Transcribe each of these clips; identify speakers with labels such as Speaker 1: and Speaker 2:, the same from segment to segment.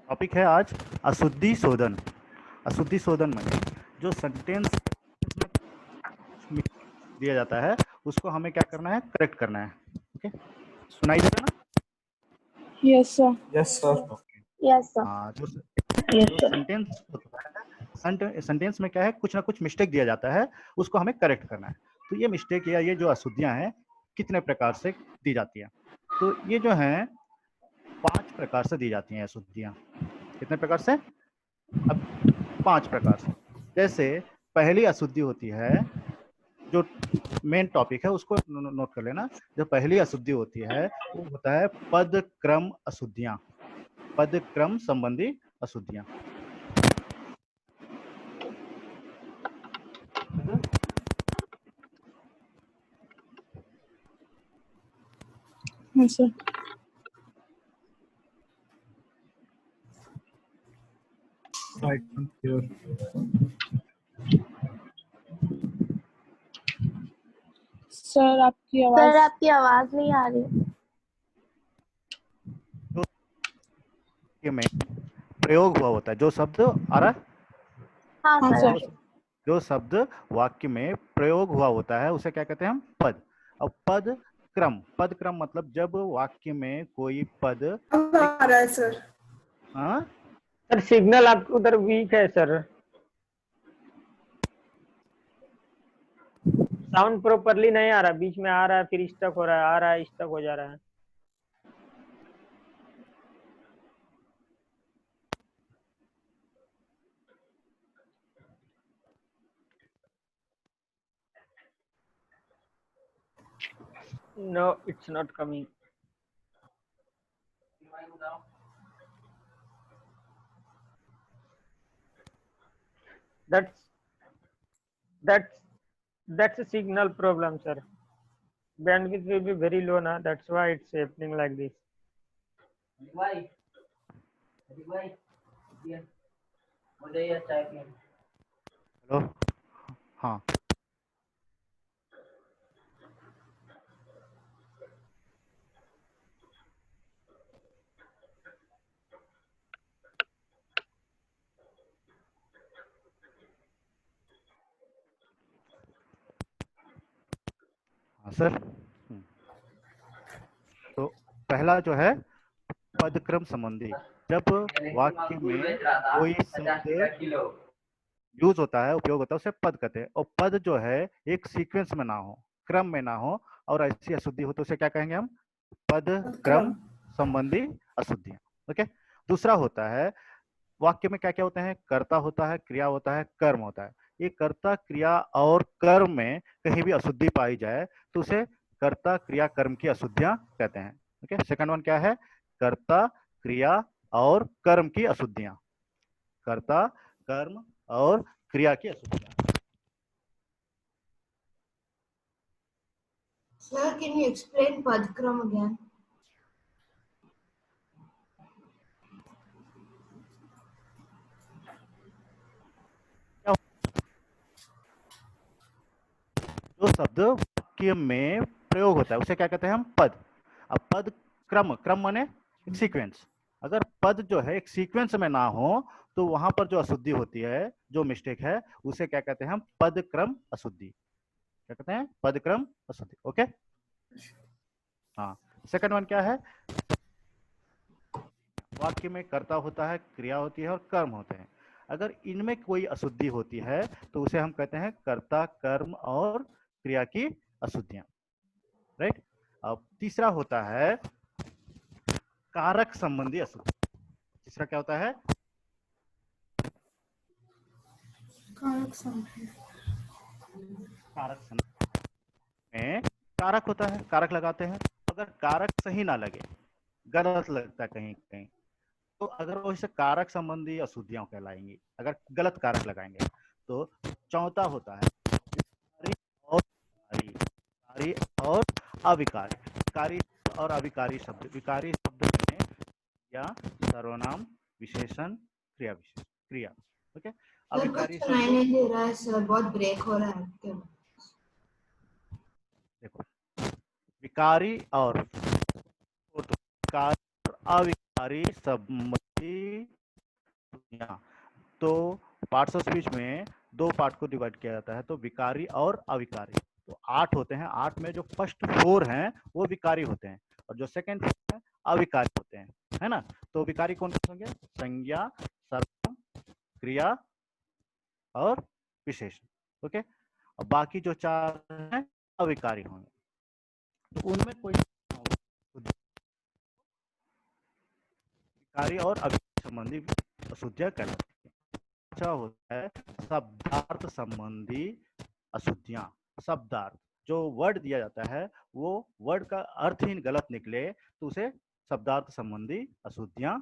Speaker 1: Topic है आज अशुद्धि शोधन। अशुद्धि शोधन में जो सेंटेंस दिया जाता है उसको हमें क्या करना है, करेक्ट करना है। ओके, सुनाई दे रहा ना?
Speaker 2: Yes sir.
Speaker 3: Yes sir.
Speaker 1: Okay,
Speaker 2: yes sir.
Speaker 1: हाँ, जो सेंटेंस होता है, सेंटेंस में क्या है, कुछ ना कुछ मिस्टेक दिया जाता है, उसको हमें करेक्ट करना है। तो ये मिस्टेक या ये जो अशुद्धियां हैं कितने प्रकार से दी जाती हैं? तो ये जो है 5 प्रकार से दी जाती हैं अशुद्धियां। कितने प्रकार से? अब 5 प्रकार से। जैसे पहली अशुद्धि होती है, जो मेन टॉपिक है उसको नोट कर लेना। जो पहली अशुद्धि होती है वो होता है पद क्रम अशुद्धियां, पद क्रम संबंधी अशुद्धियां।
Speaker 2: हाँ sir.
Speaker 3: I can't hear.
Speaker 2: Sir आपकी आवाज
Speaker 4: नहीं आ रही।
Speaker 1: में प्रयोग हुआ होता है, जो शब्द आ रहा है,
Speaker 2: हाँ सर।
Speaker 1: जो शब्द वाक्य में प्रयोग हुआ होता है उसे क्या कहते हैं हम? पद। अब पद क्रम, पद क्रम मतलब जब वाक्य में कोई पद
Speaker 3: आ रहा है सर।
Speaker 1: हाँ
Speaker 5: सर सिग्नल आपके उधर वीक है सर, साउंड प्रॉपरली नहीं आ रहा, बीच में आ रहा है फिर स्टक हो रहा है, आ रहा है स्टक हो जा रहा है। No it's not coming. That's a signal problem, sir. Bandwidth will be very low now. That's why it's happening like this.
Speaker 6: Why?
Speaker 1: Hello, हाँ हाँ सर। तो पहला जो है पदक्रम संबंधी, जब वाक्य में कोई शब्द यूज होता है, उपयोग होता है, उसे पद कहते हैं। और पद जो है एक सीक्वेंस में ना हो, क्रम में ना हो, और ऐसी अशुद्धि हो तो उसे क्या कहेंगे हम? पद क्रम संबंधी अशुद्धियां। ओके, दूसरा होता है वाक्य में क्या क्या होते हैं? कर्ता होता है, क्रिया होता है, कर्म होता है। ये कर्ता क्रिया और कर्म में कहीं भी अशुद्धि पाई जाए तो उसे कर्ता क्रिया कर्म की अशुद्धियां कहते हैं। ओके, सेकंड वन क्या है? कर्ता क्रिया और कर्म की अशुद्धियां, कर्ता कर्म और क्रिया की अशुद्धियां।
Speaker 4: Sir, can you explain Padkram again?
Speaker 1: जो शब्द वाक्य में प्रयोग होता है उसे क्या कहते हैं हम? पद। अब पद क्रम, क्रम माने एक सीक्वेंस। अगर पद जो है एक सीक्वेंस में ना हो तो वहां पर जो अशुद्धि होती है, जो मिस्टेक है, उसे क्या कहते हैं हम? पद क्रम अशुद्धि। क्या कहते हैं? पद क्रम अशुद्धि। ओके, हाँ। सेकंड वन क्या है? वाक्य में कर्ता होता है, क्रिया होती है और कर्म होते हैं। अगर इनमें कोई अशुद्धि होती है तो उसे हम कहते हैं कर्ता कर्म और क्रिया की अशुद्धियां। राइट। अब तीसरा होता है कारक संबंधी अशुद्धि। तीसरा क्या होता है?
Speaker 3: कारक संबंधी।
Speaker 1: कारक संबंधी में कारक होता है, कारक लगाते हैं। अगर कारक सही ना लगे, गलत लगता है कहीं कहीं, तो अगर वो इसे कारक संबंधी अशुद्धियां कहलाएंगी। अगर गलत कारक लगाएंगे तो चौथा होता है विकारी और अविकारी। विकारी और अविकारी शब्द, विकारी शब्द में या सर्वनाम, विशेषण, क्रिया विशेषण, क्रिया। ओके, अविकारी
Speaker 4: सुनाई
Speaker 1: शब्द
Speaker 4: नहीं दे रहा है सर, बहुत ब्रेक हो रहा है आपके।
Speaker 1: देखो, विकारी और अविकारी संबंधी अशुद्धियां। तो पार्ट्स ऑफ स्पीच में दो पार्ट को डिवाइड किया जाता है, तो विकारी और अविकारी। तो 8 होते हैं, 8 में जो फर्स्ट 4 हैं वो विकारी होते हैं और जो सेकंड है अविकारी होते हैं, है ना। तो विकारी कौन कौन होंगे? संज्ञा, सर्वनाम, क्रिया और विशेषण। ओके, और बाकी जो 4 हैं अविकारी होंगे। तो उनमें कोई विकारी और अविकारी संबंधी अशुद्धियां कहलाती है। अच्छा होता है शब्दार्थ संबंधी अशुद्धियां। शब्दार्थ, जो वर्ड दिया जाता है वो वर्ड का अर्थ ही गलत निकले तो उसे शब्दार्थ संबंधी अशुद्धियां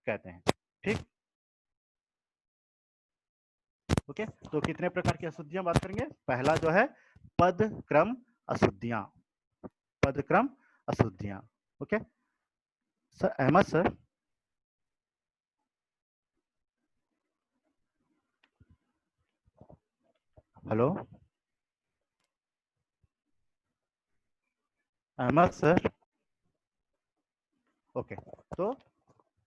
Speaker 1: कहते हैं। ठीक, ओके। तो कितने प्रकार की अशुद्धियां बात करेंगे? पहला जो है पद क्रम अशुद्धियां, पद क्रम अशुद्धियां। Okay sir, Ahmed sir. Hello Ahmed sir. Okay, तो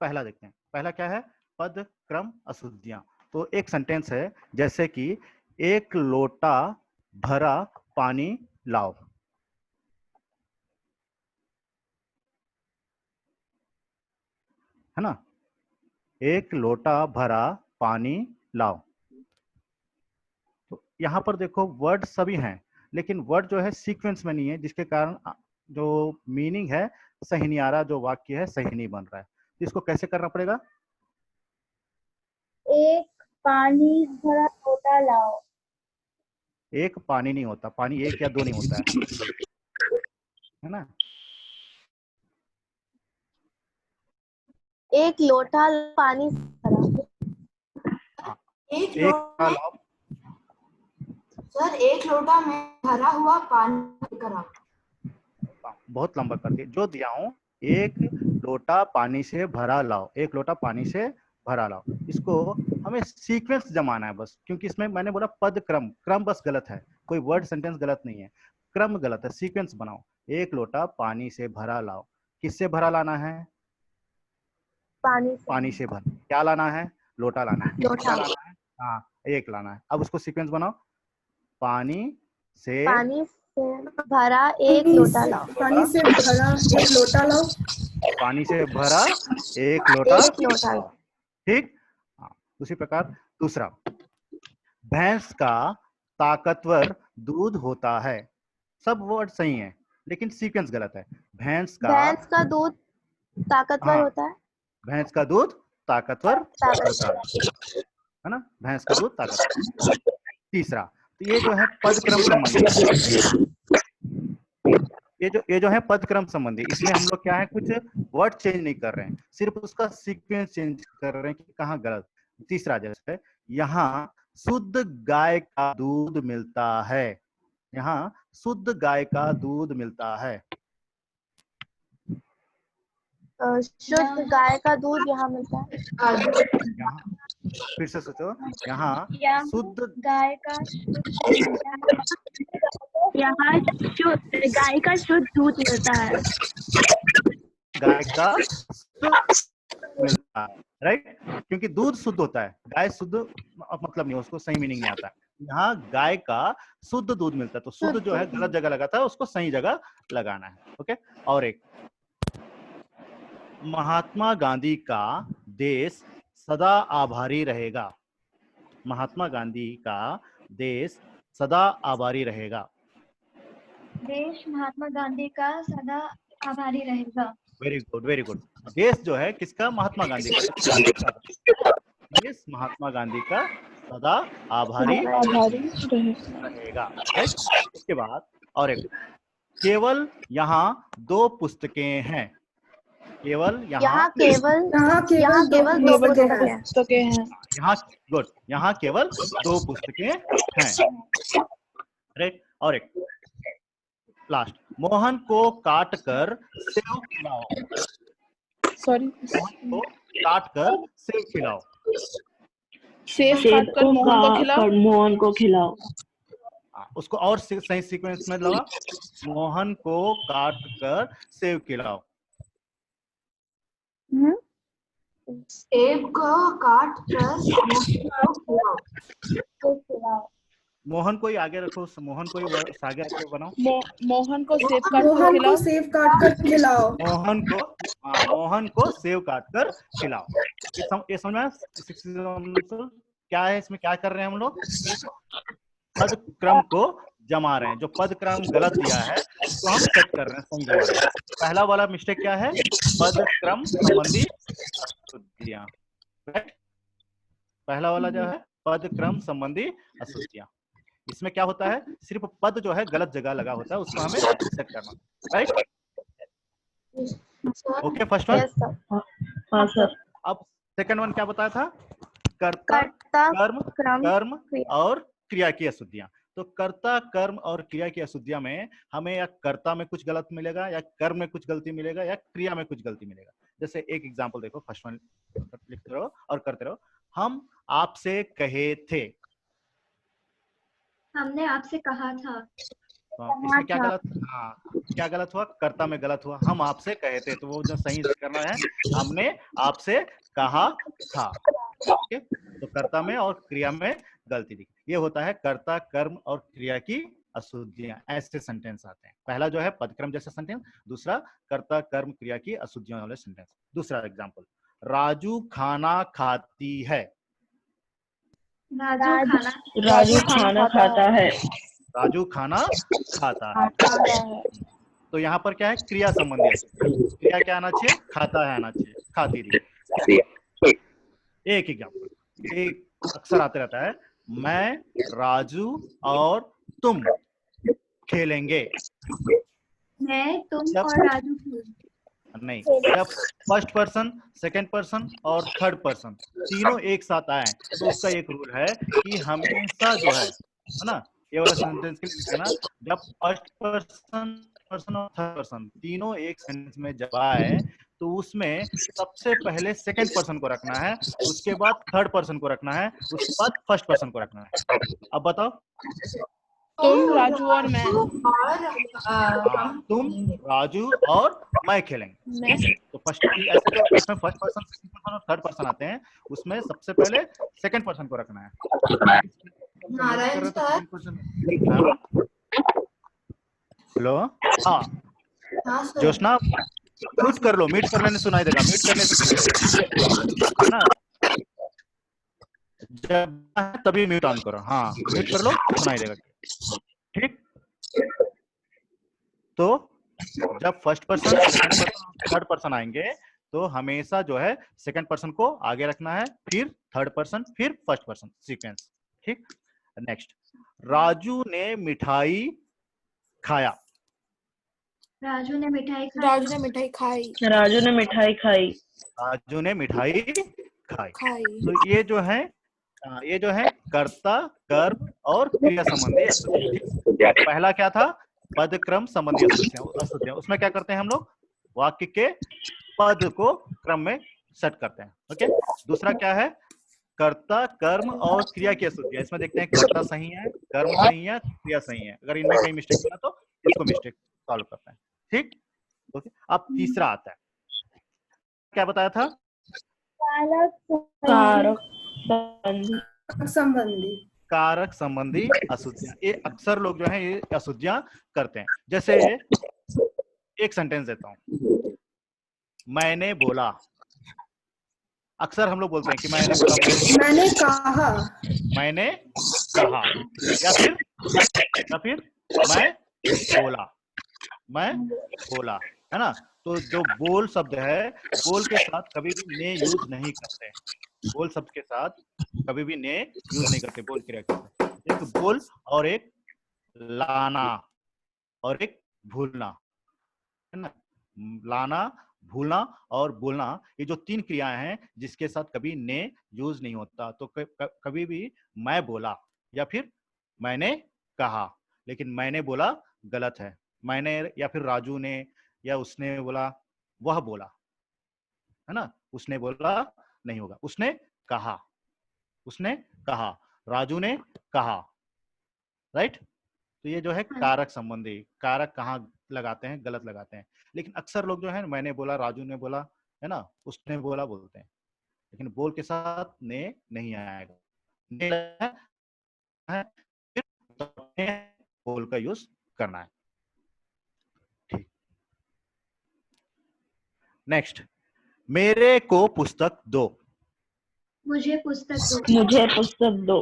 Speaker 1: पहला देखते हैं। पहला क्या है? पद क्रम अशुद्धियां। तो एक सेंटेंस है जैसे कि एक लोटा भरा पानी लाओ। है ना, एक लोटा भरा पानी लाओ। तो यहाँ पर देखो वर्ड सभी हैं लेकिन वर्ड जो है सीक्वेंस में नहीं है, जिसके कारण जो मीनिंग है सही नहीं आ रहा, जो वाक्य है सही नहीं बन रहा है। तो इसको कैसे करना पड़ेगा?
Speaker 2: एक पानी भरा लोटा लाओ।
Speaker 1: एक पानी नहीं होता, पानी एक या दो नहीं होता है ना।
Speaker 2: एक लोटा पानी भरा।
Speaker 4: एक
Speaker 1: एक
Speaker 4: लोटा
Speaker 1: लाओ।
Speaker 4: सर, एक लोटा में भरा हुआ पानी लेकर आओ।
Speaker 1: बहुत लंबा कर दिया, जो दिया हूं एक लोटा पानी से भरा लाओ, एक लोटा पानी से भरा लाओ। इसको हमें सीक्वेंस जमाना है बस, क्योंकि इसमें मैंने बोला पद क्रम, क्रम बस गलत है, कोई वर्ड सेंटेंस गलत नहीं है, क्रम गलत है। सीक्वेंस बनाओ, एक लोटा पानी से भरा लाओ। किससे भरा लाना है? पानी से भरा। क्या लाना है? लोटा लाना है। क्या लाना है? हाँ, एक लाना है। अब उसको सीक्वेंस बनाओ, पानी से
Speaker 2: भरा एक लोटा लाओ।
Speaker 3: पानी से भरा एक लोटा लाओ।
Speaker 1: पानी से भरा एक लोटा
Speaker 2: लाओ।
Speaker 1: ठीक। हाँ, उसी प्रकार दूसरा, भैंस का ताकतवर दूध होता है। सब वर्ड सही है लेकिन सीक्वेंस गलत है। भैंस का
Speaker 2: दूध ताकतवर
Speaker 1: हाँ,
Speaker 2: होता है।
Speaker 1: भैंस का दूध ताकतवर होता है ना, भैंस का दूध ताकतवर। तीसरा, तो ये जो है पद क्रम संबंधी, ये जो है पद क्रम संबंधी, इसमें हम लोग क्या है कुछ वर्ड चेंज नहीं कर रहे हैं, सिर्फ उसका सीक्वेंस चेंज कर रहे हैं कि कहाँ गलत। तीसरा जैसे यहाँ शुद्ध गाय का दूध मिलता है, यहाँ शुद्ध गाय का दूध मिलता है।
Speaker 2: शुद्ध गाय का दूध यहाँ मिलता है।
Speaker 1: यहाँ फिर से सोचो, यहाँ शुद्ध
Speaker 2: गाय का यहाँ गाय का शुद्ध दूध मिलता है।
Speaker 1: गाय का मिलता है, राइट, क्योंकि दूध शुद्ध होता है, गाय शुद्ध मतलब नहीं, उसको सही मीनिंग नहीं आता। यहाँ गाय का शुद्ध दूध मिलता है, तो शुद्ध जो है गलत जगह लगाता है, उसको सही जगह लगाना है। ओके, और एक, महात्मा गांधी का देश सदा आभारी रहेगा। महात्मा गांधी का देश सदा आभारी रहेगा।
Speaker 2: देश महात्मा गांधी का सदा आभारी रहेगा।
Speaker 1: Very good, very good. देश जो है किसका? महात्मा गांधी का। देश महात्मा गांधी का सदा आभारी रहेगा। इसके बाद और एक, केवल यहाँ दो पुस्तकें हैं। केवल यहाँ
Speaker 2: केवल दो पुस्तकें हैं।
Speaker 1: यहाँ गुड, यहाँ केवल दो पुस्तकें हैं, राइट। और एक लास्ट, मोहन को काट कर सेव खिलाओ।
Speaker 2: सॉरी,
Speaker 1: मोहन को काट कर सेव खिलाओ।
Speaker 2: सेब काट कर मोहन को खिलाओ।
Speaker 1: उसको और सही सीक्वेंस में लगा, मोहन को काट कर सेव खिलाओ।
Speaker 4: सेब को काट कर मोहन को खिलाओ।
Speaker 1: मोहन को ही आगे रखो, मोहन को ही आगे रख के बनाओ।
Speaker 7: मोहन को सेब काट कर
Speaker 3: मोहन को
Speaker 7: खिलाओ।
Speaker 3: सेब काट कर खिलाओ।
Speaker 1: मोहन को, हाँ, मोहन को सेब काट कर खिलाओ। ये समझ में क्या है, इसमें क्या कर रहे हैं हम लोग? पद क्रम को जमा रहे हैं। जो पद क्रम गलत दिया है उसको हम सेट कर रहे हैं, सही जमा रहे हैं। पहला वाला मिस्टेक क्या है? पद क्रम संबंधी अशुद्धियां। पहला वाला जो है पद क्रम संबंधी अशुद्धियां। इसमें क्या होता है? सिर्फ पद जो है गलत जगह लगा होता है, उसको हमें सेट करना, राइट? Okay, first one.
Speaker 7: हाँ सर।
Speaker 1: अब सेकंड वन क्या बताया था? कर्ता, कर्म और क्रिया की अशुद्धियां। तो कर्ता, कर्म और क्रिया की अशुद्धियां में हमें या कर्ता में कुछ गलत मिलेगा, या कर्म में कुछ गलती मिलेगा, या क्रिया में कुछ गलती मिलेगा। जैसे एक एग्जांपल देखो, फर्स्ट वन लिखते रहो और करते रहो। हम आपसे कहे थे।
Speaker 2: हमने आपसे कहा था।
Speaker 1: तो इसमें क्या गलत? हाँ, क्या गलत हुआ? कर्ता में गलत हुआ। हम आपसे कहे थे, तो वो जो सही करना है, हमने आपसे कहा था। ओके, तो कर्ता में और क्रिया में गलती दिखी। ये होता है कर्ता, कर्म और क्रिया की अशुद्धियां। ऐसे सेंटेंस आते हैं। पहला जो है पदक्रम जैसा सेंटेंस, दूसरा कर्ता, कर्म, क्रिया की अशुद्धियों वाले सेंटेंस। दूसरा एग्जांपल, राजू खाना खाती है।
Speaker 7: राजू खाना खाता है।
Speaker 1: राजू खाना खाता है। तो यहाँ पर क्या है? क्रिया संबंधी अशुद्धि। क्रिया क्या आना चाहिए? खाता है आना चाहिए, खाती थी। एक एग्जांपल, एक अक्सर आते रहता है, मैं, राजू और तुम खेलेंगे।
Speaker 2: मैं, तुम और राजू
Speaker 1: नहीं, जब फर्स्ट पर्सन, सेकंड पर्सन और थर्ड पर्सन तीनों एक साथ आए तो उसका एक रूल है कि हमेशा जो है ना, ये वाला सेंटेंस के लिए लिखना, जब फर्स्ट पर्सन, पर्सन और थर्ड पर्सन तीनों एक सेंटेंस में जब आए तो उसमें सबसे पहले सेकंड पर्सन को रखना है, उसके बाद थर्ड पर्सन को रखना है, उसके बाद फर्स्ट पर्सन को रखना है। अब बताओ।
Speaker 7: तुम, राजू और मैं।
Speaker 1: तुम, राजू और मैं खेलेंगे। तो फर्स्ट, ऐसे जो इसमें फर्स्ट पर्सन, सेकंड पर्सन और थर्ड पर्सन आते हैं, उसमें सबसे पहले सेकंड पर्सन को रखना है। हेलो, हाँ जोशना, म्यूट कर लो, म्यूट कर लेने सुनाई देगा, म्यूट करने से ना, जब तभी म्यूट ऑन करो। हाँ, म्यूट कर लो, सुनाई देगा। ठीक, तो जब first person, second person, third person आएंगे तो हमेशा जो है सेकंड पर्सन को आगे रखना है, फिर थर्ड पर्सन, फिर फर्स्ट पर्सन, सीक्वेंस। ठीक, नेक्स्ट, राजू ने मिठाई खाया।
Speaker 2: राजू ने मिठाई खाई।
Speaker 7: राजू ने मिठाई खाई। राजू ने मिठाई खाई।
Speaker 1: राजू ने मिठाई खाई। तो ये जो है कर्ता, कर्म और क्रिया संबंधी अशुद्धि। पहला क्या था? पद क्रम संबंधी अशुद्धियां। उसमें क्या करते हैं हम लोग? वाक्य के पद को क्रम में सेट करते हैं। ओके, दूसरा क्या है? कर्ता, कर्म और क्रिया की अशुद्धियां। इसमें देखते हैं कर्ता सही है, कर्म सही है, क्रिया सही है। अगर इनमें कहीं मिस्टेक मिला तो इसको मिस्टेक सॉल्व करते हैं। ठीक, ओके। अब तीसरा आता है, क्या बताया था? कारक संबंधी अशुद्धियां। ये अक्सर लोग जो है ये अशुद्धियां करते हैं। जैसे एक सेंटेंस देता हूं, मैंने बोला। अक्सर हम लोग बोलते हैं कि मैंने बोला,
Speaker 3: मैंने कहा,
Speaker 1: मैंने कहा, या फिर मैं बोला, मैं बोला, है ना? तो जो बोल शब्द है, बोल के साथ कभी भी ने यूज नहीं करते। बोल शब्द के साथ कभी भी ने यूज नहीं करते बोल क्रिया करते। एक बोल और एक लाना और एक भूलना, है ना? लाना, भूलना और बोलना, ये जो तीन क्रियाएं हैं जिसके साथ कभी ने यूज नहीं होता। तो कभी भी मैं बोला या फिर मैंने कहा, लेकिन मैंने बोला गलत है। मैंने या फिर राजू ने या उसने बोला, वह बोला, है ना? उसने बोला नहीं होगा, उसने कहा, उसने कहा, राजू ने कहा, राइट? तो ये जो है कारक संबंधी। कारक कहाँ लगाते हैं? गलत लगाते हैं। लेकिन अक्सर लोग जो है मैंने बोला, राजू ने बोला, है ना, उसने बोला बोलते हैं। लेकिन बोल के साथ ने नहीं आएगा। ने है, फिर बोल का यूज करना है। ठीक, नेक्स्ट, मेरे को पुस्तक दो।
Speaker 2: मुझे पुस्तक दो।
Speaker 7: मुझे पुस्तक दो।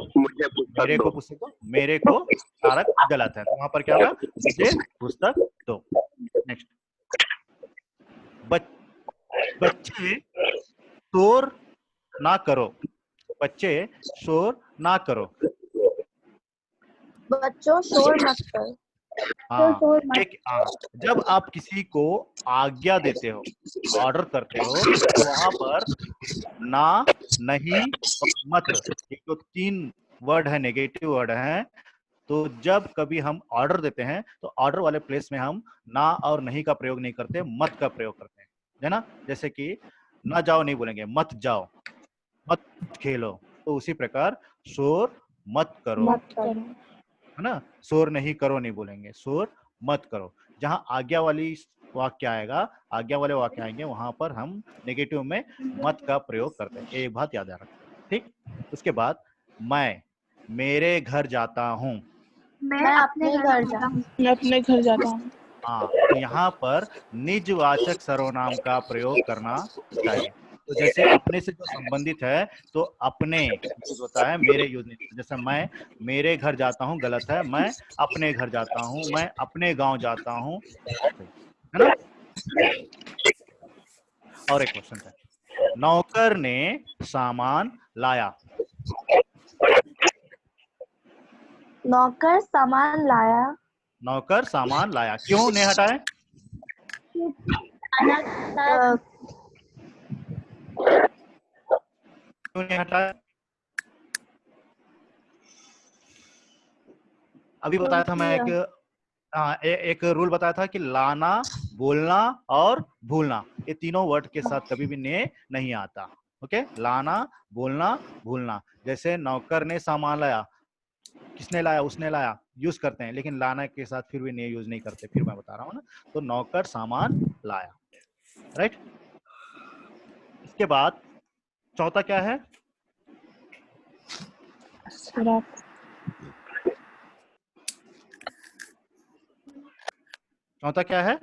Speaker 1: मेरे को पुस्तक दो, मेरे को कारक गलत है, तो वहां पर क्या होगा, मुझे पुस्तक दो। नेक्स्ट, बच्चे शोर ना करो। बच्चे शोर ना करो।
Speaker 8: बच्चों शोर मत करो।
Speaker 1: हाँ, जब आप किसी को आज्ञा देते हो, ऑर्डर करते हो, तो वहां पर ना, नहीं और मत, एक तो 3 वर्ड है, नेगेटिव वर्ड है। तो जब कभी हम ऑर्डर देते हैं तो ऑर्डर वाले प्लेस में हम ना और नहीं का प्रयोग नहीं करते, मत का प्रयोग करते हैं, है ना। जैसे कि ना जाओ नहीं बोलेंगे, मत जाओ, मत खेलो। तो उसी प्रकार शोर मत करो, है ना। शोर नहीं करो नहीं बोलेंगे, शोर मत करो। जहां आज्ञा वाली वाक्य आएगा, आज्ञा वाले वाक्य आएंगे, वहां पर हम नेगेटिव में मत का प्रयोग करते हैं। एक बात याद रखना, ठीक। उसके बाद मैं मेरे घर जाता हूँ।
Speaker 2: मैं अपने घर जाता हूँ।
Speaker 7: मैं अपने घर जाता हूँ।
Speaker 1: हाँ, तो यहाँ पर निजवाचक सर्वनाम का प्रयोग करना चाहिए। तो जैसे अपने से जो संबंधित है तो अपने यूज होता है, मेरे यूज नहीं होता। जैसे मैं मेरे घर जाता हूँ गलत है, मैं अपने घर जाता हूँ, मैं अपने गांव जाता हूँ, है ना। और एक क्वेश्चन है, नौकर ने सामान लाया।
Speaker 8: नौकर सामान लाया।
Speaker 1: नौकर सामान लाया, क्यों ने हटाए? क्यों नहीं हटाया? अभी बताया था मैं एक रूल बताया था कि लाना, बोलना और भूलना, ये तीनों वर्ड के साथ कभी भी ने नहीं आता। ओके, लाना, बोलना, भूलना। जैसे नौकर ने सामान लाया, किसने लाया? उसने लाया यूज करते हैं, लेकिन लाना के साथ फिर भी ने यूज नहीं करते। फिर मैं बता रहा हूँ ना, तो नौकर सामान लाया, राइट। इसके बाद चौथा क्या है? चौथा क्या है?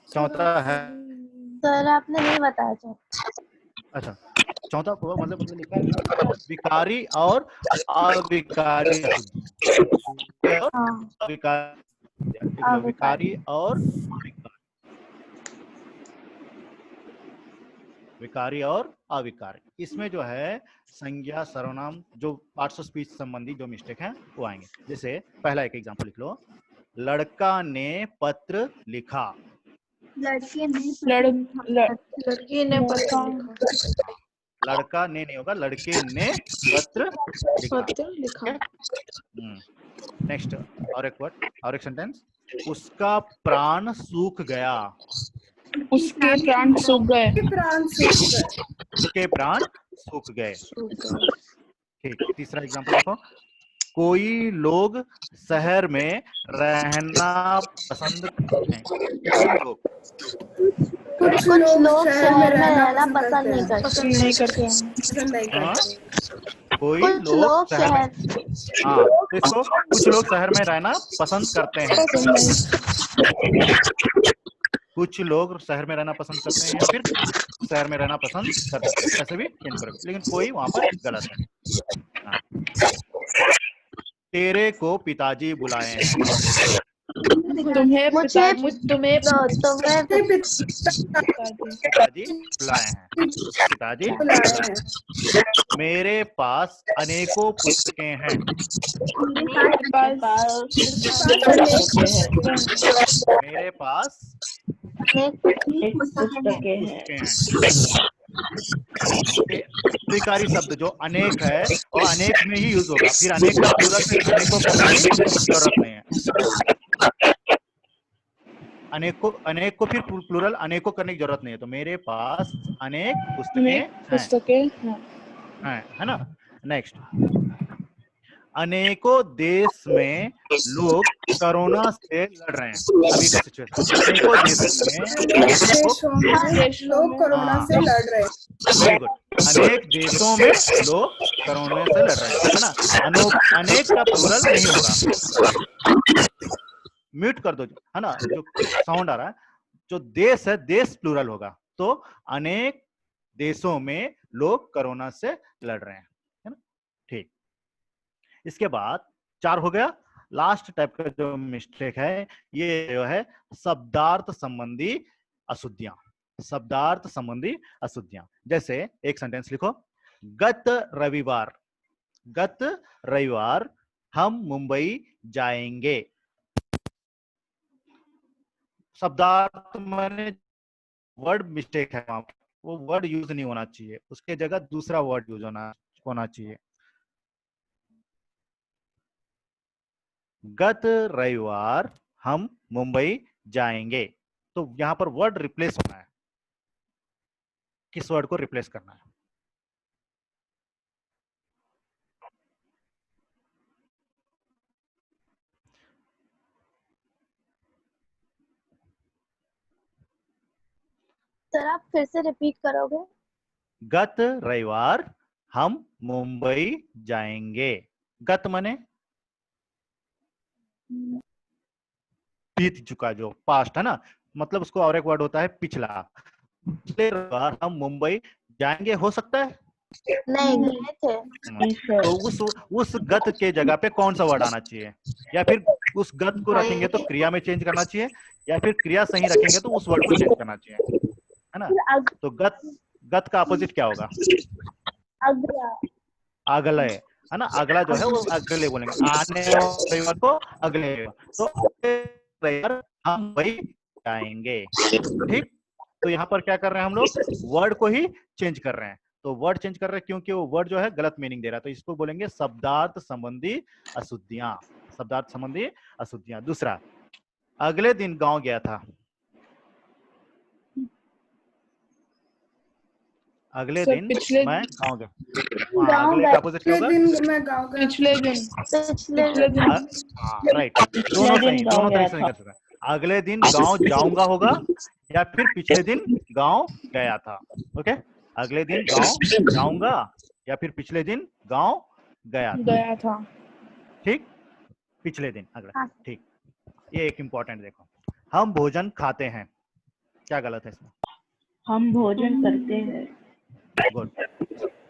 Speaker 1: चौथा है,
Speaker 8: सर आपने नहीं बताया।
Speaker 1: अच्छा, चौथा को मतलब लिखा है विकारी और अविकारी। विकारी और विकारी और अविकारी, इसमें जो है संज्ञा सर्वनाम जो पार्ट्स ऑफ स्पीच संबंधी जो मिस्टेक हैं वो आएंगे। जैसे पहला एक एग्जांपल लिख लो, लड़का ने पत्र लिखा।
Speaker 2: लड़के ने
Speaker 8: लड़की ने पत्र लिखा।
Speaker 1: लड़का ने नहीं होगा, लड़के ने पत्र लिखा। नेक्स्ट, और एक वर्ड, और एक सेंटेंस, उसका प्राण सूख गया।
Speaker 7: उसके प्राण सूख गए।
Speaker 1: उसके प्राण सूख गए। ठीक, तीसरा एग्जांपल देखो, कोई लोग शहर में रहना पसंद करते हैं।
Speaker 8: कुछ लोग शहर में रहना पसंद नहीं करते।
Speaker 1: कोई लोग शहर, हाँ देखो, कुछ लोग शहर में रहना पसंद करते हैं। कुछ लोग शहर में रहना पसंद करते हैं या फिर शहर में रहना पसंद करते हैं, ऐसे भी चेंज करोगे, लेकिन कोई वहां पर गलत है। हाँ। तेरे को पिताजी बुलाए हैं।
Speaker 8: तुम्हें
Speaker 1: पिताजी बुलाए हैं। पिताजी बुलाए हैं। मेरे पास अनेकों पुस्तकें हैं। मेरे पास पुस्तकें हैं। स्वीकारी शब्द जो अनेक है और अनेक में ही यूज होगा, फिर अनेक का प्लूरल से अनेकों करने की जरूरत नहीं है। अनेक को फिर प्लूरल अनेकों करने की जरूरत नहीं है। तो मेरे पास अनेक पुस्तकें हैं, है ना। नेक्स्ट, अनेकों देश में लोग कोरोना से लड़ रहे हैं। अभी का सिचुएशन, अनेकों देशों में लोग कोरोना से लड़ रहे हैं। Very good. अनेक देशों में लोग कोरोना से लड़ रहे हैं, है ना। अनेक का प्लूरल नहीं होगा, म्यूट कर दो, है ना, जो साउंड आ रहा है। जो देश है, देश प्लूरल होगा, तो अनेक देशों में लोग कोरोना से लड़ रहे हैं, है ना। ठीक, इसके बाद 4 हो गया। लास्ट टाइप का जो मिस्टेक है ये जो है शब्दार्थ संबंधी अशुद्धियां। शब्दार्थ संबंधी अशुद्धियां, जैसे एक सेंटेंस लिखो, गत रविवार हम मुंबई जाएंगे। शब्दार्थ माने वर्ड मिस्टेक है वहां, वो वर्ड यूज नहीं होना चाहिए, उसके जगह दूसरा वर्ड यूज होना चाहिए। गत रविवार हम मुंबई जाएंगे, तो यहां पर वर्ड रिप्लेस होना है। किस वर्ड को रिप्लेस करना है?
Speaker 8: सर आप फिर से रिपीट करोगे?
Speaker 1: गत रविवार हम मुंबई जाएंगे। गत माने बीत चुका, जो पास्ट है ना, मतलब उसको और एक वर्ड होता है पिछला। पिछले रविवार हम मुंबई जाएंगे, हो सकता है
Speaker 8: नहीं, गए थे।
Speaker 1: तो उस गत के जगह पे कौन सा वर्ड आना चाहिए? या फिर उस गत को रखेंगे तो क्रिया में चेंज करना चाहिए, या फिर क्रिया सही रखेंगे तो उस वर्ड को चेंज करना चाहिए, है ना। तो गत का अपोजिट क्या होगा?
Speaker 8: अगला।
Speaker 1: अगले, है ना। अगला जो है वो अगले बोलेंगे, आने वाले रविवार को अगले। तो रविवार हम वही जाएंगे, ठीक। तो यहाँ पर क्या कर रहे हैं हम लोग? वर्ड को ही चेंज कर रहे हैं। तो वर्ड चेंज कर रहे हैं क्योंकि वो वर्ड जो है गलत मीनिंग दे रहा है, तो इसको बोलेंगे शब्दार्थ संबंधी अशुद्धियां। शब्दार्थ संबंधी अशुद्धियां। दूसरा, अगले दिन गांव गया था। अगले दिन मैं गांव गया। अगले का अपोजिट क्या होगा?
Speaker 3: मैं गाँव गया।
Speaker 7: पिछले दिन।
Speaker 8: पिछले दिन।
Speaker 1: राइट, दोनों सही, दोनों तरीके से कर सकते हैं। अगले दिन गांव जाऊंगा होगा, या फिर पिछले दिन गांव गया था। ओके, अगले दिन गांव जाऊंगा या फिर पिछले दिन गांव गया था। ठीक, पिछले दिन अगला। ठीक, ये एक इंपॉर्टेंट देखो, हम भोजन खाते हैं, क्या गलत है इसमें?
Speaker 7: हम भोजन करते हैं।
Speaker 1: गुड,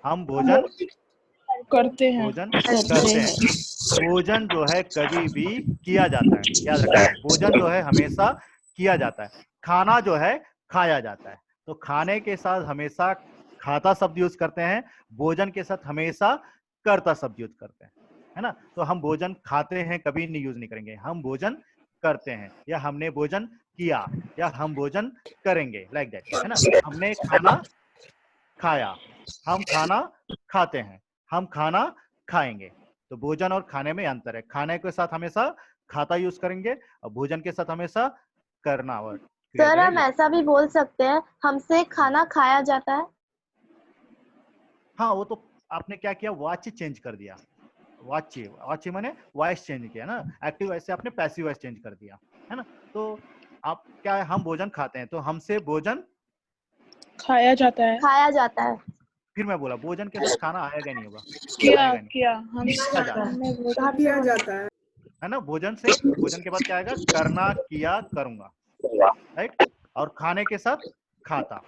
Speaker 1: हम भोजन
Speaker 7: करते हैं।
Speaker 1: भोजन करते हैं। भोजन जो है कभी भी किया जाता है, याद रखना। भोजन जो है हमेशा किया जाता है, खाना जो है खाया जाता है। तो खाने के साथ हमेशा खाता शब्द यूज करते हैं, भोजन के साथ हमेशा करता शब्द यूज करते हैं, है ना। तो हम भोजन खाते हैं कभी नहीं यूज नहीं करेंगे, हम भोजन करते हैं, या हमने भोजन किया, या हम भोजन करेंगे, लाइक दैट, है ना। हमने खाना खाया, हम खाना खाते हैं, हम खाना खाएंगे। तो भोजन और खाने में अंतर है। खाने के साथ हमेशा खाता यूज करेंगे, और भोजन के साथ हमेशा करना वर्ड।
Speaker 8: सर हम ऐसा भी बोल सकते हैं, हमसे खाना खाया जाता है।
Speaker 1: हाँ, वो तो आपने क्या किया, वाच्य चेंज कर दिया। वाच्य माने वॉइस चेंज किया ना, एक्टिव वॉइस से आपने पैसिव वॉइस चेंज कर दिया, है ना। तो आप क्या है, हम भोजन खाते हैं, तो हमसे भोजन
Speaker 7: खाया जाता है।
Speaker 8: खाया जाता है।
Speaker 1: फिर मैं बोला भोजन के साथ खाना आएगा नहीं होगा,
Speaker 7: किया हम
Speaker 3: किया जाता
Speaker 1: है ना। भोजन से, भोजन के बाद क्या आएगा? करना, किया, करूंगा, राइट। और खाने के साथ खाता,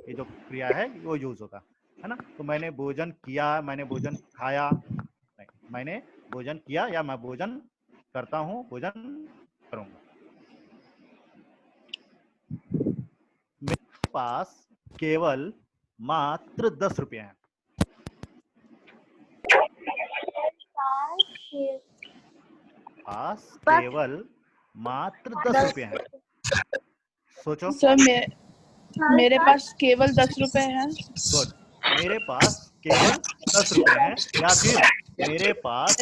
Speaker 1: ये जो क्रिया है वो यूज होगा, है ना। तो मैंने भोजन किया, मैंने भोजन खाया, नहीं, मैंने भोजन किया या मैं भोजन करता हूँ, भोजन करूंगा। मेरे पास केवल मात्र 10 रुपये हैं। पास केवल मात्र 10 रुपये हैं। सोचो।
Speaker 7: सर मेरे पास केवल 10 रुपए हैं।
Speaker 1: गुड, मेरे पास केवल 10 रुपए हैं, या फिर मेरे पास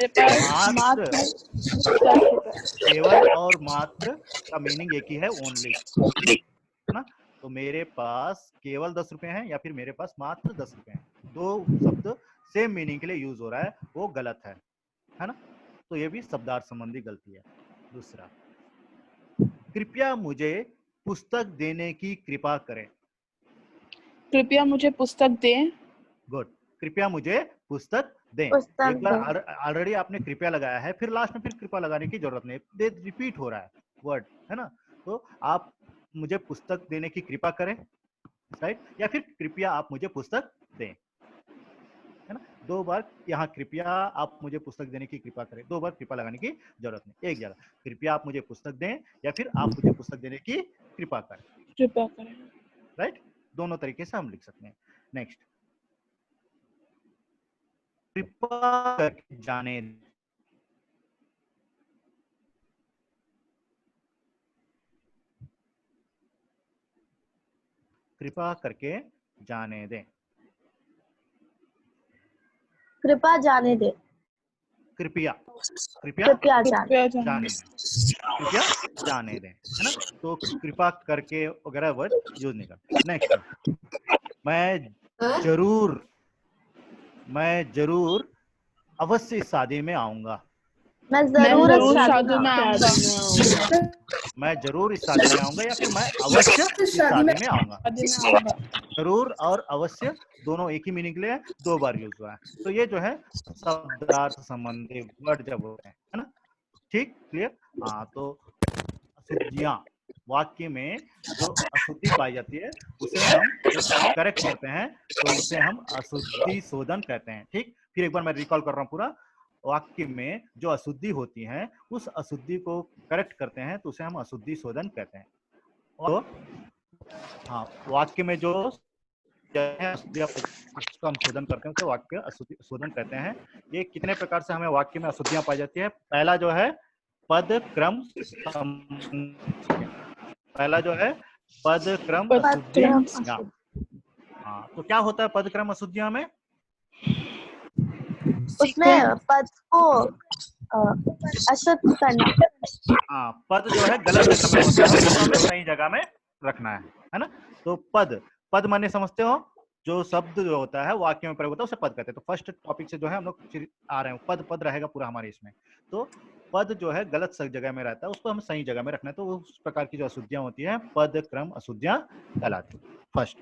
Speaker 1: मात्र
Speaker 7: 10 रुपए।
Speaker 1: केवल और मात्र का मीनिंग एक ही है, ओनली, है ना। तो मेरे पास केवल 10 रुपए हैं, या फिर मेरे पास मात्र 10 रुपए हैं, दो शब्द सेम मीनिंग के लिए यूज हो रहा है, वो गलत है ना। तो ये भी शब्दार्थ संबंधी गलती है। दूसरा, कृपया मुझे पुस्तक देने की कृपा करें।
Speaker 7: कृपया मुझे पुस्तक दें।
Speaker 1: गुड, कृपया मुझे पुस्तक दें।
Speaker 8: पुस्तक
Speaker 1: एक बार
Speaker 8: दें।
Speaker 1: ऑलरेडी आपने कृपया लगाया है, फिर लास्ट में फिर कृपया लगाने की जरूरत नहीं, रिपीट हो रहा है वर्ड, है ना। तो आप मुझे पुस्तक देने की कृपा करें, राइट, या फिर कृपया आप मुझे पुस्तक दें, है ना। 2 बार यहाँ कृपया आप मुझे पुस्तक देने की कृपा करें, 2 बार कृपा लगाने की जरूरत नहीं, एक जगह कृपया आप मुझे पुस्तक दें या फिर आप मुझे पुस्तक देने की कृपा करें,
Speaker 7: कृपया करें।
Speaker 1: राइट। दोनों तरीके से हम लिख सकते हैं। नेक्स्ट, कृपा करके जाने दें। कृपा करके जाने दें।
Speaker 8: कृपया जाने दे।
Speaker 1: कृपया, कृपया
Speaker 8: कृपया जाने।
Speaker 7: कृपया
Speaker 1: जाने
Speaker 7: जाने।
Speaker 1: दें, कृपया जाने दें, है ना। तो कृपा करके वगैरह वर्ड यूज नहीं करते। नेक्स्ट, मैं
Speaker 4: सर
Speaker 1: जरूर अवश्य इस शादी में आऊंगा।
Speaker 8: मैं
Speaker 7: मैं
Speaker 8: जरूर इस
Speaker 7: जरूर
Speaker 8: शादी
Speaker 7: शादी में आऊंगा।
Speaker 1: मैं जरूर इस शादी में आऊंगा या फिर मैं अवश्य इस
Speaker 3: शादी में
Speaker 1: शादी में आऊंगा।
Speaker 7: शादी में आऊंगा।
Speaker 1: जरूर और अवश्य दोनों एक ही मीनिंग ले 2 बार यूज हुआ है। तो ये जो है शब्दार्थ संबंधी वर्ड जब होते हैं, है ना। ठीक, क्लियर। हाँ, तो अशुद्धियां, वाक्य में जो अशुद्धि पाई जाती है उसे हम जब करेक्ट करते हैं तो उसे हम अशुद्धि शोधन कहते हैं। ठीक, फिर एक बार मैं रिकॉल कर रहा हूँ पूरा। वाक्य में जो अशुद्धि होती है उस अशुद्धि को करेक्ट करते हैं तो उसे हम अशुद्धि शोधन कहते हैं। तो हाँ, वाक्य में जो उसका हम शोधन करते हैं उसे वाक्य अशुद्धि शोधन कहते हैं। ये कितने प्रकार से हमें वाक्य में अशुद्धियां पाई जाती है। पहला जो है पद क्रम पहला जो है पद क्रम
Speaker 7: पद
Speaker 1: अशुद्धियां।
Speaker 8: क्रम
Speaker 1: हाँ, तो क्या होता है पद क्रम अशुद्धियां में?
Speaker 8: उसमें पद को अशुद्ध करना।
Speaker 1: हाँ, पद जो है गलत जगह में होता है उसको हमें सही जगह में रखना है ना। तो पद माने समझते हो, जो शब्द जो होता है वाक्य में प्रयोग होता है उसे पद कहते हैं। तो फर्स्ट टॉपिक से जो है हम लोग आ रहे हैं, पद रहेगा पूरा हमारे इसमें। तो पद जो है गलत जगह में रहता है उसको हमें सही जगह में रखना है। तो उस प्रकार की जो अशुद्धियां होती है पद क्रम अशुद्धियां कहलाती है। First,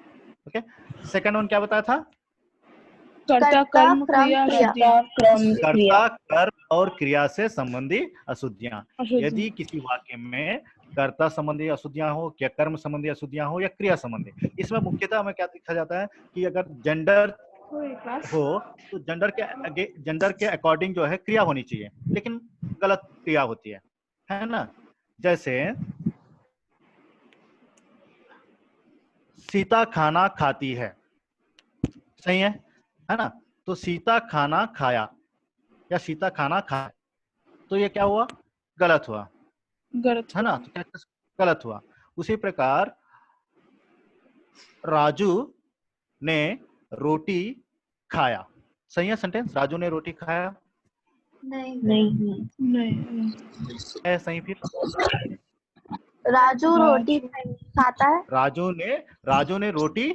Speaker 1: okay. सेकंड वन क्या बताया था?
Speaker 7: कर्ता कर्म क्रिया अशुद्धियां।
Speaker 1: कर्ता कर्म और क्रिया से संबंधी अशुद्धियां।
Speaker 7: अशुद्धियां।
Speaker 1: यदि किसी वाक्य में कर्ता संबंधी अशुद्धियां हो, क्या कर्म संबंधी अशुद्धियां हो या क्रिया संबंधी, इसमें मुख्यतः हमें क्या देखा जाता है कि अगर जेंडर हो तो जेंडर के अकॉर्डिंग जो है क्रिया होनी चाहिए, लेकिन गलत क्रिया होती है ना। जैसे सीता खाना खाती है, सही है ना। तो सीता खाना खाया या सीता खाना खाया, तो ये क्या हुआ? गलत हुआ,
Speaker 7: गलत
Speaker 1: है ना। तो क्या गलत हुआ। उसी प्रकार राजू ने रोटी खाया, सही है सेंटेंस। राजू ने रोटी खाया
Speaker 7: नहीं।
Speaker 1: है सही। फिर
Speaker 8: राजू रोटी खाता है।
Speaker 1: राजू ने रोटी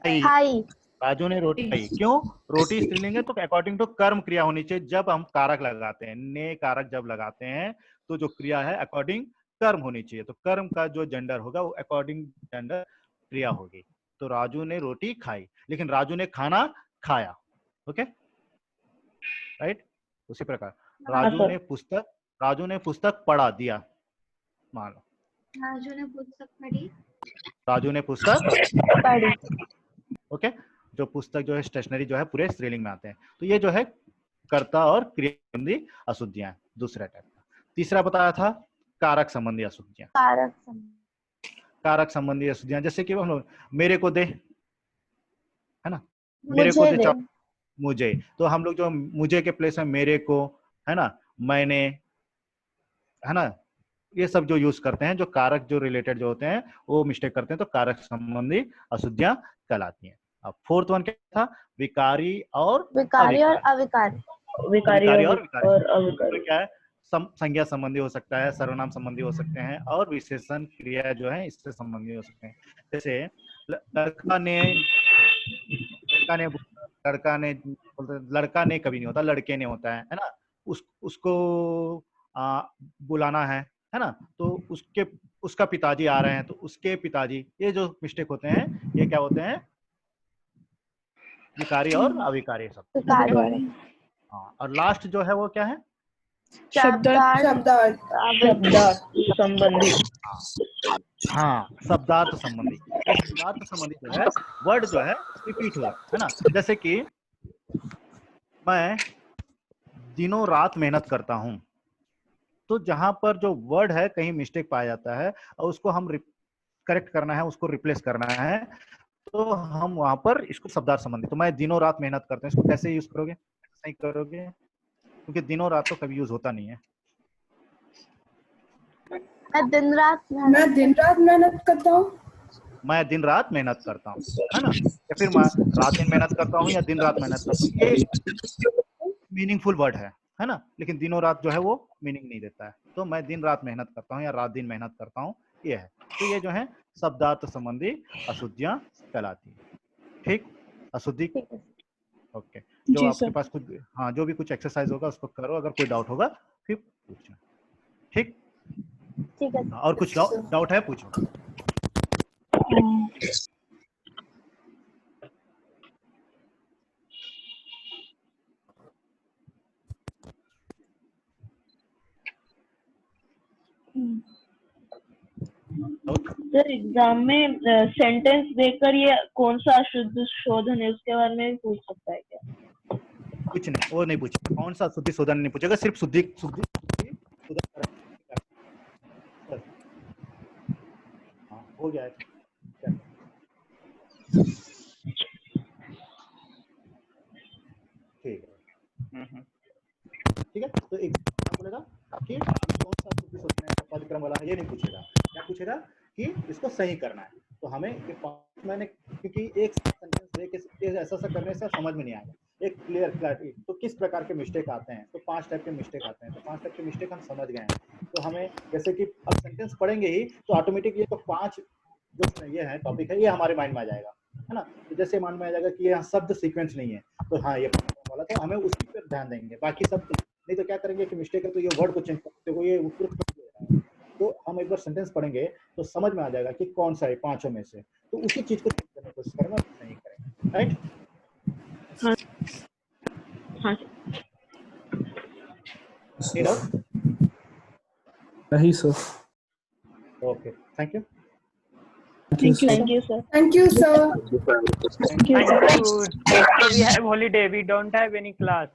Speaker 8: खाई।
Speaker 1: राजू ने रोटी खाई। क्यों? रोटी स्त्रीलिंग है तो अकॉर्डिंग टू कर्म क्रिया होनी चाहिए। जब हम कारक लगाते हैं, ने कारक जब लगाते हैं तो जो क्रिया है अकॉर्डिंग कर्म होनी चाहिए। तो कर्म का जो जेंडर होगा वो अकॉर्डिंग जेंडर क्रिया होगी। तो राजू ने रोटी खाई, लेकिन राजू ने खाना खाया। Okay, right. उसी प्रकार राजू ने पुस्तक पढ़ा दिया, मान लो
Speaker 2: राजू ने पुस्तक पढ़ी।
Speaker 1: राजू ने पुस्तक
Speaker 8: पढ़ी।
Speaker 1: ओके। जो पुस्तक जो है स्टेशनरी जो है पूरे स्त्रीलिंग में आते हैं। तो ये जो है कर्ता और क्रिया संबंधी अशुद्धियां, दूसरा टाइप का। तीसरा बताया था कारक संबंधी अशुद्धियां। कारक संबंधी अशुद्धियां जैसे कि हम लोग मेरे को दे, है ना, मेरे को दे मुझे, तो हम लोग जो मुझे के प्लेस में मेरे को, है ना, मैंने, है ना, ये सब जो यूज करते हैं, जो कारक जो रिलेटेड जो होते हैं वो मिस्टेक करते हैं, तो कारक संबंधी अशुद्धियां कहलाती हैं। अब फोर्थ वन क्या था? विकारी और
Speaker 8: अविकारी।
Speaker 1: विकारी और विकारी क्या है? संज्ञा संबंधी हो सकता है, सर्वनाम संबंधी हो सकते हैं, और विशेषण क्रिया जो है इससे संबंधी हो सकते हैं। जैसे लड़का ने कभी नहीं होता, लड़के ने होता है ना। उसको बुलाना है ना, तो उसके उसका पिताजी आ रहे हैं तो उसके पिताजी, ये जो मिस्टेक होते हैं ये क्या होते हैं, विकारी और अविकारी शब्द। हाँ, और लास्ट जो है वो क्या है,
Speaker 7: शब्दार्थ
Speaker 3: शब्दार्थ
Speaker 5: संबंधी।
Speaker 1: हाँ, शब्दार्थ संबंधी। तो शब्दार्थ संबंधी जो है वर्ड जो है रिपीट हुआ है ना। जैसे कि मैं दिनों रात मेहनत करता हूँ, तो जहां पर जो वर्ड है कहीं मिस्टेक पाया जाता है और उसको हम करेक्ट करना है, उसको रिप्लेस करना है, तो हम वहां पर इसको शब्दार्थ संबंधी, तो मैं दिनों रात मेहनत करता हूँ, इसको कैसे यूज करोगे, सही करोगे, क्योंकि दिनों रात तो कभी यूज होता नहीं है।
Speaker 8: मैं दिन रात
Speaker 3: मेहनत करता हूँ।
Speaker 1: मैं दिन रात मेहनत करता हूँ, है ना, या फिर मैं रात दिन मेहनत करता हूँ या दिन रात मेहनत करता हूँ, ये मीनिंगफुल वर्ड है ना, लेकिन दिनों रात जो है वो मीनिंग नहीं देता है। तो मैं दिन रात मेहनत करता हूँ या रात दिन मेहनत करता हूँ, ये है। तो ये जो है शब्दार्थ संबंधी अशुद्धियां कहलाती है। ठीक, अशुद्धि। ओके, जो
Speaker 7: जी
Speaker 1: आपके
Speaker 7: सर।
Speaker 1: पास कुछ, हाँ, जो भी कुछ एक्सरसाइज होगा उसको करो, अगर कोई डाउट होगा फिर पूछना। ठीक,
Speaker 8: ठीक है।
Speaker 1: और कुछ डाउट है पूछो।
Speaker 9: सर एग्जाम में सेंटेंस देकर ये कौन सा अशुद्ध शोधन है उसके बारे में भी पूछ सकता है क्या?
Speaker 1: कुछ नहीं, वो नहीं पूछेगा, कौन सा शुद्धि शोधन नहीं पूछेगा, सिर्फ शुद्धि शुद्धि शोधन। हाँ, हो गया है। ठीक है, ठीक है। तो एक बोलेगा कि कौन सा शुद्धि शोधन है, पदक्रम वाला, ये नहीं पूछेगा। क्या पूछेगा कि इसको सही करना है। तो हमें ये मैंने, क्योंकि एक सेंटेंस देके ऐसा करने से समझ में नहीं आएगा, एक क्लियरिटी। तो किस प्रकार के मिस्टेक आते हैं, तो 5 टाइप के मिस्टेक आते हैं। तो 5 टाइप के मिस्टेक हम समझ गए हैं। तो हमें जैसे कि अब सेंटेंस पढ़ेंगे ही तो ऑटोमेटिक ये तो 5 जो ये है टॉपिक है, ये हमारे माइंड में आ जाएगा, है ना। तो जैसे माइंड में आ जाएगा कि ये शब्द सीक्वेंस नहीं है, तो हाँ ये वाला, तो हमें उसी पर ध्यान देंगे, बाकी सब नहीं। तो क्या करेंगे कि मिस्टेक है तो ये वर्ड को चेंज करते हो, ये तो हम एक बार सेंटेंस पढ़ेंगे तो समझ में आ जाएगा कि कौन सा है 5 में से, तो उसी चीज को चेंज करने की कोशिश करेंगे, नहीं करेंगे। राइट?
Speaker 9: हाँ
Speaker 10: नहीं sir.
Speaker 1: Okay, thank you.
Speaker 9: Thank you sir.
Speaker 3: Thank you, sir.
Speaker 5: Thank you. Yesterday we have holiday. We don't have any class.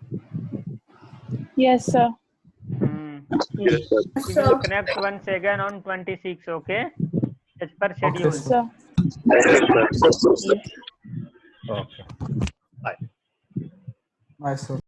Speaker 7: Yes sir.
Speaker 5: We will connect once again on 26. Okay, as per schedule.
Speaker 7: Sir.
Speaker 1: Okay. Bye.
Speaker 10: Bye sir.